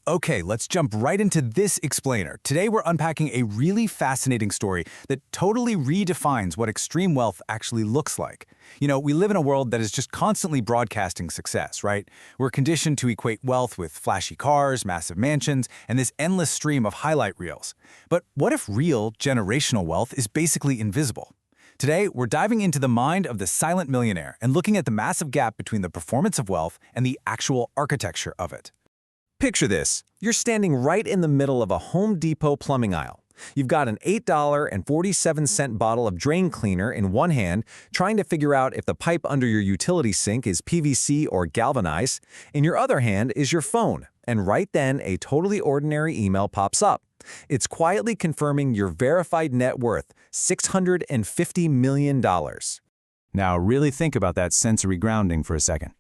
Okay, let's jump right into this explainer. Today we're unpacking a really fascinating story that totally redefines what extreme wealth actually looks like. We live in a world that is just constantly broadcasting success, right? We're conditioned to equate wealth with flashy cars, massive mansions, and this endless stream of highlight reels. But what if real, generational wealth is basically invisible? Today, we're diving into the mind of the silent millionaire and looking at the massive gap between the performance of wealth and the actual architecture of it. Picture this. You're standing right in the middle of a Home Depot plumbing aisle. You've got an $8.47 bottle of drain cleaner in one hand, trying to figure out if the pipe under your utility sink is PVC or galvanized. In your other hand is your phone, and right then a totally ordinary email pops up. It's quietly confirming your verified net worth, $650 million. Now really think about that sensory grounding for a second.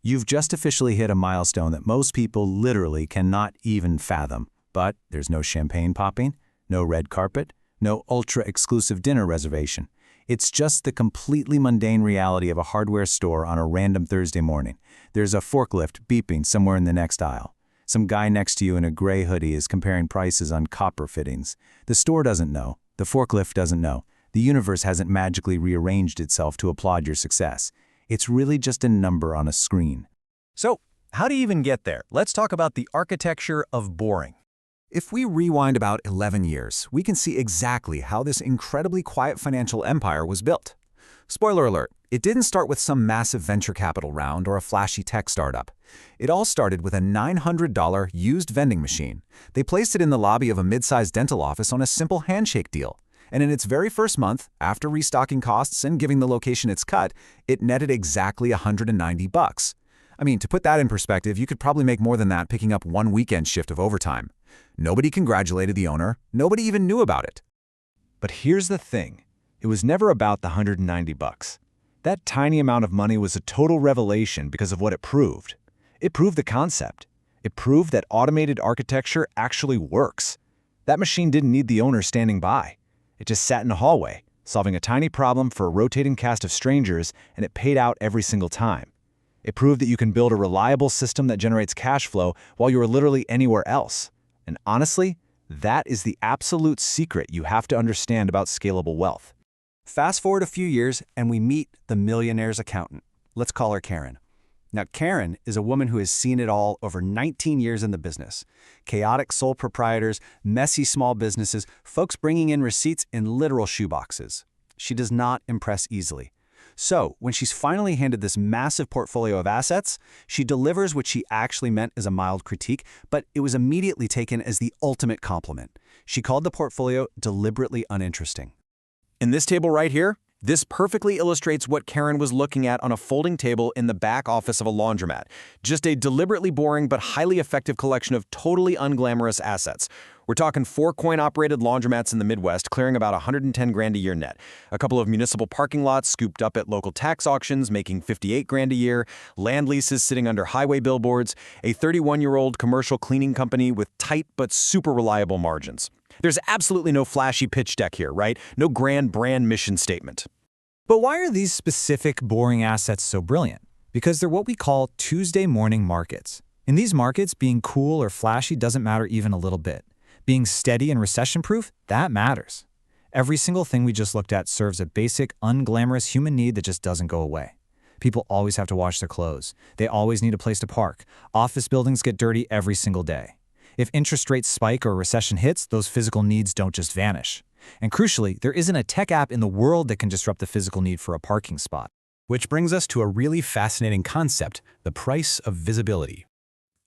You've just officially hit a milestone that most people literally cannot even fathom. But there's no champagne popping, no red carpet, no ultra-exclusive dinner reservation. It's just the completely mundane reality of a hardware store on a random Thursday morning. There's a forklift beeping somewhere in the next aisle. Some guy next to you in a gray hoodie is comparing prices on copper fittings. The store doesn't know. The forklift doesn't know. The universe hasn't magically rearranged itself to applaud your success. It's really just a number on a screen. So, how do you even get there? Let's talk about the architecture of boring. If we rewind about 11 years, we can see exactly how this incredibly quiet financial empire was built. Spoiler alert, it didn't start with some massive venture capital round or a flashy tech startup. It all started with a $900 used vending machine. They placed it in the lobby of a mid-sized dental office on a simple handshake deal. And in its very first month, after restocking costs and giving the location its cut, it netted exactly $190. I mean, to put that in perspective, you could probably make more than that picking up one weekend shift of overtime. Nobody congratulated the owner. Nobody even knew about it. But here's the thing. It was never about the $190. That tiny amount of money was a total revelation because of what it proved. It proved the concept. It proved that automated architecture actually works. That machine didn't need the owner standing by. It just sat in a hallway, solving a tiny problem for a rotating cast of strangers, and it paid out every single time. It proved that you can build a reliable system that generates cash flow while you are literally anywhere else. And honestly, that is the absolute secret you have to understand about scalable wealth. Fast forward a few years, and we meet the millionaire's accountant. Let's call her Karen. Now, Karen is a woman who has seen it all over 19 years in the business. Chaotic sole proprietors, messy small businesses, folks bringing in receipts in literal shoeboxes. She does not impress easily. So, when she's finally handed this massive portfolio of assets, she delivers what she actually meant as a mild critique, but it was immediately taken as the ultimate compliment. She called the portfolio deliberately uninteresting. In this table right here, this perfectly illustrates what Karen was looking at on a folding table in the back office of a laundromat. Just a deliberately boring but highly effective collection of totally unglamorous assets. We're talking 4 coin-operated laundromats in the Midwest clearing about 110 grand a year net. A couple of municipal parking lots scooped up at local tax auctions making 58 grand a year. Land leases sitting under highway billboards. A 31-year-old commercial cleaning company with tight but super reliable margins. There's absolutely no flashy pitch deck here, right? No grand brand mission statement. But why are these specific boring assets so brilliant? Because they're what we call Tuesday morning markets. In these markets, being cool or flashy doesn't matter even a little bit. Being steady and recession-proof, that matters. Every single thing we just looked at serves a basic, unglamorous human need that just doesn't go away. People always have to wash their clothes. They always need a place to park. Office buildings get dirty every single day. If interest rates spike or a recession hits, those physical needs don't just vanish. And crucially, there isn't a tech app in the world that can disrupt the physical need for a parking spot. Which brings us to a really fascinating concept, the price of visibility.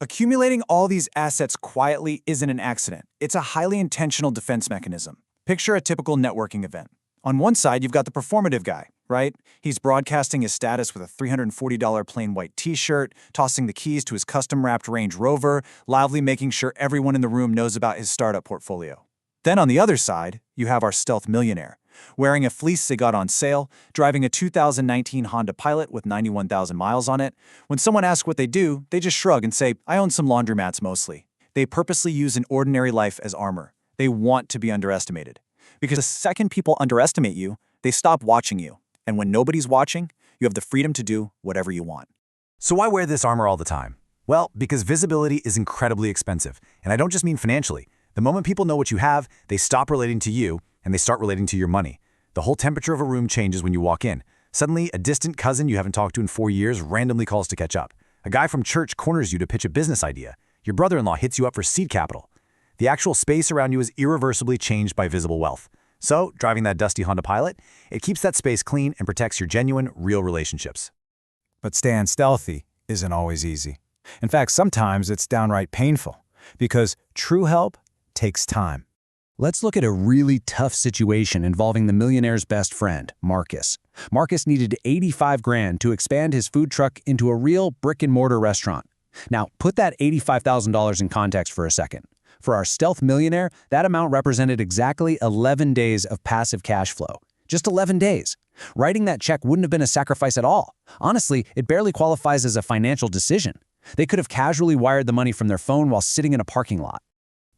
Accumulating all these assets quietly isn't an accident. It's a highly intentional defense mechanism. Picture a typical networking event. On one side, you've got the performative guy, right? He's broadcasting his status with a $340 plain white t-shirt, tossing the keys to his custom-wrapped Range Rover, loudly making sure everyone in the room knows about his startup portfolio. Then on the other side, you have our stealth millionaire, wearing a fleece they got on sale, driving a 2019 Honda Pilot with 91,000 miles on it. When someone asks what they do, they just shrug and say, "I own some laundromats mostly." They purposely use an ordinary life as armor. They want to be underestimated. Because the second people underestimate you, they stop watching you. And when nobody's watching, you have the freedom to do whatever you want. So why wear this armor all the time? Well, because visibility is incredibly expensive. And I don't just mean financially. The moment people know what you have, they stop relating to you, and they start relating to your money. The whole temperature of a room changes when you walk in. Suddenly, a distant cousin you haven't talked to in 4 years randomly calls to catch up. A guy from church corners you to pitch a business idea. Your brother-in-law hits you up for seed capital. The actual space around you is irreversibly changed by visible wealth. So, driving that dusty Honda Pilot, it keeps that space clean and protects your genuine, real relationships. But staying stealthy isn't always easy. In fact, sometimes it's downright painful, because true help takes time. Let's look at a really tough situation involving the millionaire's best friend, Marcus. Marcus needed 85 grand to expand his food truck into a real brick-and-mortar restaurant. Now, put that $85,000 in context for a second. For our stealth millionaire, that amount represented exactly 11 days of passive cash flow. Just 11 days. Writing that check wouldn't have been a sacrifice at all. Honestly, it barely qualifies as a financial decision. They could have casually wired the money from their phone while sitting in a parking lot.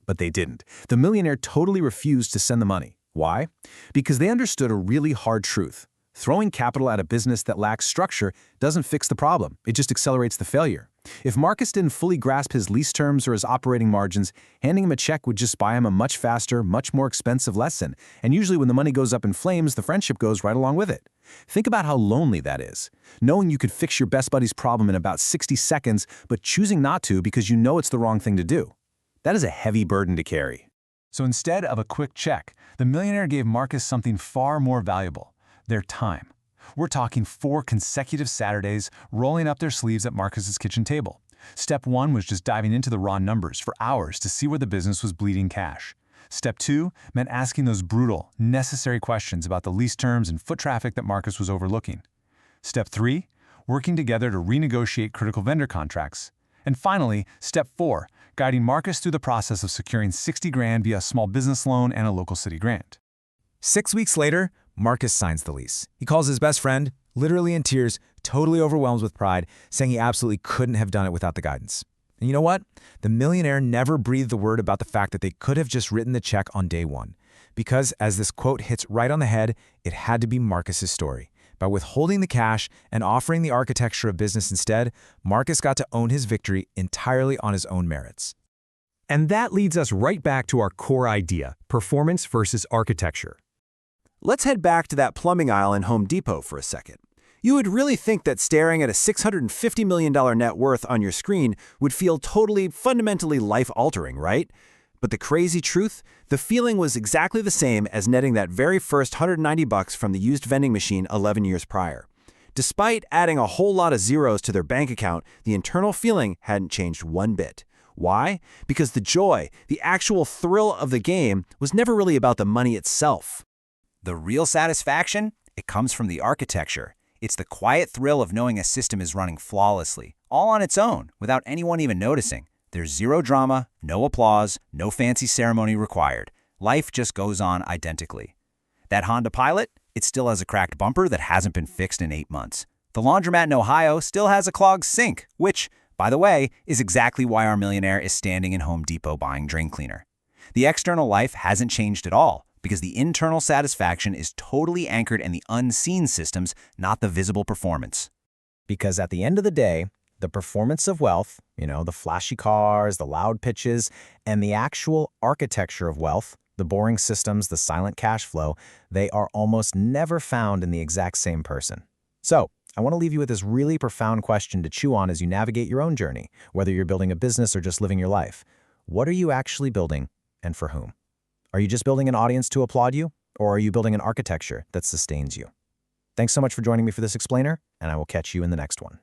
But they didn't. The millionaire totally refused to send the money. Why? Because they understood a really hard truth. Throwing capital at a business that lacks structure doesn't fix the problem. It just accelerates the failure. If Marcus didn't fully grasp his lease terms or his operating margins, handing him a check would just buy him a much faster, much more expensive lesson. And usually when the money goes up in flames, the friendship goes right along with it. Think about how lonely that is. Knowing you could fix your best buddy's problem in about 60 seconds, but choosing not to because you know it's the wrong thing to do. That is a heavy burden to carry. So instead of a quick check, the millionaire gave Marcus something far more valuable: their time. We're talking 4 consecutive Saturdays rolling up their sleeves at Marcus's kitchen table. Step 1 was just diving into the raw numbers for hours to see where the business was bleeding cash. Step 2 meant asking those brutal, necessary questions about the lease terms and foot traffic that Marcus was overlooking. Step 3, working together to renegotiate critical vendor contracts. And finally, Step 4, guiding Marcus through the process of securing 60 grand via a small business loan and a local city grant. 6 weeks later, Marcus signs the lease. He calls his best friend, literally in tears, totally overwhelmed with pride, saying he absolutely couldn't have done it without the guidance. And you know what? The millionaire never breathed a word about the fact that they could have just written the check on day one. Because, as this quote hits right on the head, it had to be Marcus's story. By withholding the cash and offering the architecture of business instead, Marcus got to own his victory entirely on his own merits. And that leads us right back to our core idea: performance versus architecture. Let's head back to that plumbing aisle in Home Depot for a second. You would really think that staring at a $650 million net worth on your screen would feel fundamentally life-altering, right? But the crazy truth, the feeling was exactly the same as netting that very first $190 from the used vending machine 11 years prior. Despite adding a whole lot of zeros to their bank account, the internal feeling hadn't changed one bit. Why? Because the joy, the actual thrill of the game, was never really about the money itself. The real satisfaction? It comes from the architecture. It's the quiet thrill of knowing a system is running flawlessly, all on its own, without anyone even noticing. There's zero drama, no applause, no fancy ceremony required. Life just goes on identically. That Honda Pilot? It still has a cracked bumper that hasn't been fixed in 8 months. The laundromat in Ohio still has a clogged sink, which, by the way, is exactly why our millionaire is standing in Home Depot buying drain cleaner. The external life hasn't changed at all, because the internal satisfaction is totally anchored in the unseen systems, not the visible performance. Because at the end of the day, the performance of wealth, the flashy cars, the loud pitches, and the actual architecture of wealth, the boring systems, the silent cash flow, they are almost never found in the exact same person. So, I want to leave you with this really profound question to chew on as you navigate your own journey, whether you're building a business or just living your life. What are you actually building, and for whom? Are you just building an audience to applaud you, or are you building an architecture that sustains you? Thanks so much for joining me for this explainer, and I will catch you in the next one.